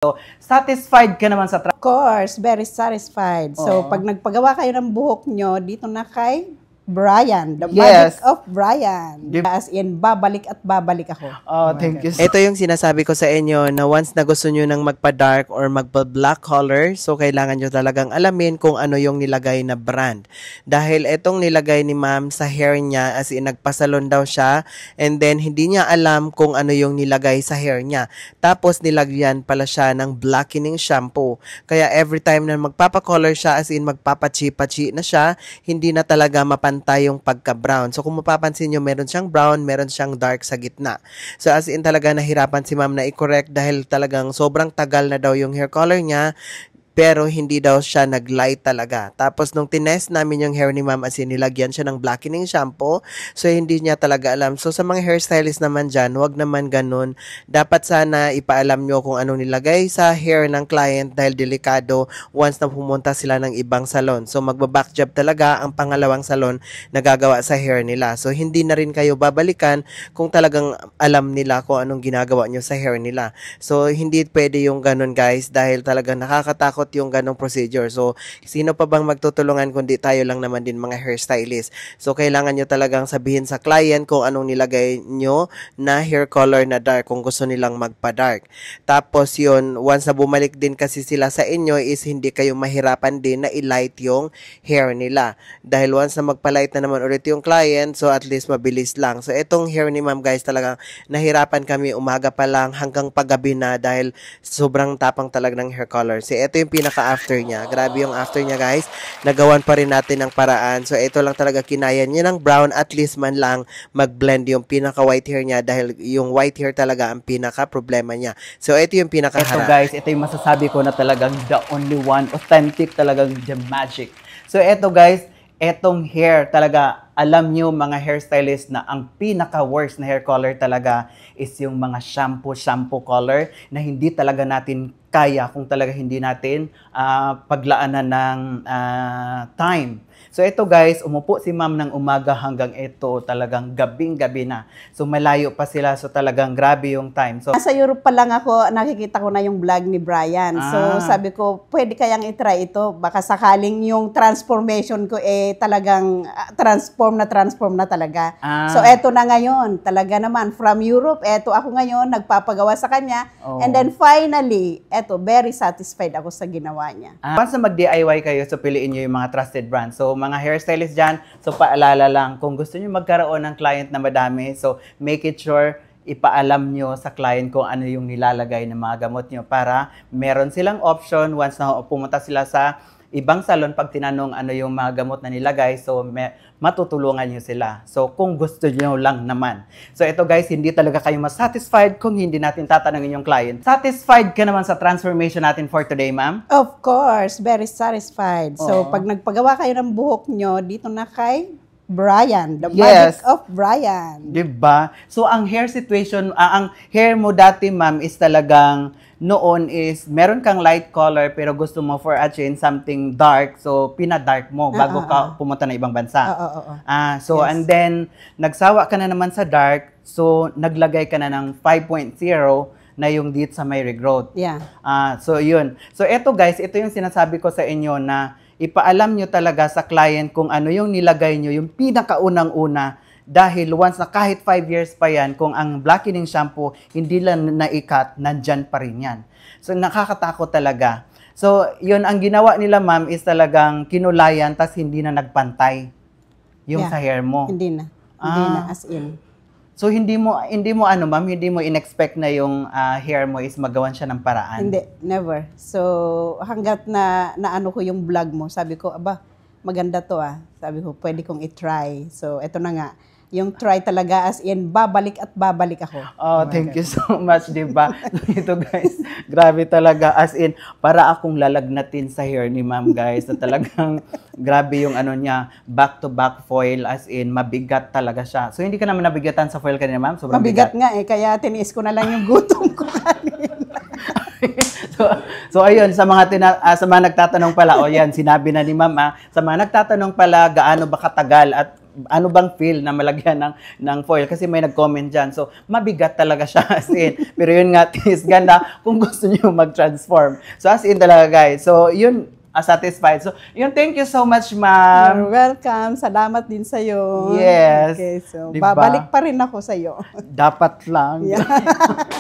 So, satisfied ka naman sa Of course, very satisfied. So, pag nagpagawa kayo ng buhok nyo, dito na kay Brian, the magic of Brian. As in, babalik at babalik ako. Oh, thank you. Ito yung sinasabi ko sa inyo na once na gusto nyo nang magpa-dark or magpa-black color, so kailangan nyo talagang alamin kung ano yung nilagay na brand. Dahil itong nilagay ni ma'am sa hair niya, as in nagpasalon daw siya, and then hindi niya alam kung ano yung nilagay sa hair niya. Tapos nilagyan pala siya ng blackening shampoo. Kaya every time na magpapa-color siya, as in magpapachi-pachi na siya, hindi na talaga mapantay yung pagka-brown. So kung mapapansin nyo, meron siyang brown, meron siyang dark sa gitna. So as in talaga nahirapan si ma'am na i-correct dahil talagang sobrang tagal na daw yung hair color niya, pero hindi daw siya nag-light talaga. Tapos nung tinest namin yung hair ni ma'am, as in nilagyan siya ng blackening shampoo, so hindi niya talaga alam. So sa mga hairstylist naman dyan, wag naman ganun. Dapat sana ipaalam nyo kung anong nilagay sa hair ng client dahil delikado once na pumunta sila ng ibang salon. So magbaback job talaga ang pangalawang salon na gagawa sa hair nila. So hindi na rin kayo babalikan kung talagang alam nila kung anong ginagawa nyo sa hair nila. So hindi pwede yung ganun guys dahil talagang nakakatakot yung ganong procedure. So, sino pa bang magtutulungan kundi tayo lang naman din mga hairstylist. So, kailangan nyo talagang sabihin sa client kung anong nilagay nyo na hair color na dark kung gusto nilang magpa-dark. Tapos yun, once na bumalik din kasi sila sa inyo is hindi kayo mahirapan din na i-light yung hair nila. Dahil once na magpa-light na naman ulit yung client, so at least mabilis lang. So, itong hair ni ma'am guys talagang nahirapan kami umaga pa lang hanggang paggabi na dahil sobrang tapang talaga ng hair color. So, ito yung pinaka-after niya. Grabe yung after niya guys. Nagawan pa rin natin ng paraan. So ito lang talaga kinaya niya ng brown, at least man lang mag-blend yung pinaka-white hair niya dahil yung white hair talaga ang pinaka-problema niya. So ito yung pinaka-harap. Ito guys, ito yung masasabi ko na talagang the only one, authentic talagang the magic. So ito guys, etong hair talaga, alam nyo mga hairstylist na ang pinaka-worst na hair color talaga is yung mga shampoo color na hindi talaga natin kaya kung talaga hindi natin paglaanan ng time. So ito guys, umupo si ma'am ng umaga hanggang ito talagang gabing-gabi na. So malayo pa sila, so talagang grabe yung time. So sa Europe pa lang ako, nakikita ko na yung vlog ni Brian. So sabi ko, pwede kayang itry ito. Baka sakaling yung transformation ko talagang transform na talaga. So eto na ngayon, talaga naman from Europe, eto ako ngayon nagpapagawa sa kanya. And then finally, eto, very satisfied ako sa ginawa niya. Once na mag-DIY kayo, so piliin nyo yung mga trusted brands. So mga hairstylist dyan, so paalala lang, kung gusto nyo magkaroon ng client na madami, so make it sure ipaalam nyo sa client kung ano yung nilalagay ng mga gamot nyo para meron silang option once na pumunta sila sa ibang salon pag tinanong ano yung mga gamot na nilagay, so matutulungan nyo sila. So, kung gusto nyo lang naman. So, ito guys, hindi talaga kayo masatisfied kung hindi natin tatanungin yung client. Satisfied ka naman sa transformation natin for today, ma'am? Of course, very satisfied. So, pag nagpagawa kayo ng buhok nyo, dito na kay Brian, the magic of Brian. Diba? So, ang hair situation, ang hair mo dati, ma'am, is talagang noon is meron kang light color pero gusto mo for a change something dark, so pina-dark mo bago ka pumunta na ibang bansa. So and then nagsawa ka na naman sa dark, so naglagay ka na ng 5.0 na yung dito sa may regrowth. So yun. So eto guys, ito yung sinasabi ko sa inyo na ipaalam nyo talaga sa client kung ano yung nilagay nyo, yung pinakaunang-una. Dahil once na kahit 5 years pa yan, kung ang blackening shampoo hindi lang na-ikat, nandyan pa rin yan. So, nakakatakot talaga. So, yun, ang ginawa nila, ma'am, is talagang kinulayan, tas hindi na nagpantay yung sa hair mo. Hindi na. Hindi na, as in. So, hindi mo ano, ma'am, hindi mo in-expect na yung hair mo is magawan siya ng paraan? Hindi, never. So, hanggat na ano ko yung vlog mo, sabi ko, aba, maganda to Sabi ko, pwede kong i-try. So, eto na nga. Yung try talaga as in, babalik at babalik ako. Oh, thank you so much, diba? Ito guys, grabe talaga. As in, para akong lalagnatin sa hair ni ma'am guys. Na talagang grabe yung ano niya, back-to-back foil. As in, mabigat talaga siya. So, hindi ka naman nabigatan sa foil kanina, ma'am? Sobrang mabigat nga kaya tiniis ko na lang yung gutom ko kanina. So ayun, sa mga nagtatanong pala, o yan, sinabi na ni ma'am, sa mga nagtatanong pala, gaano ba katagal at ano bang feel na malagyan ng foil? Kasi may nag-comment dyan. So, mabigat talaga siya as in. Pero yun nga, is ganda kung gusto nyo mag-transform. So, as in talaga, guys. So, yun, satisfied. So, yun, thank you so much, ma'am. You're welcome. Salamat din sa'yo. Yes. Okay, so Diba? babalik pa rin ako sa'yo. Dapat lang. Yeah.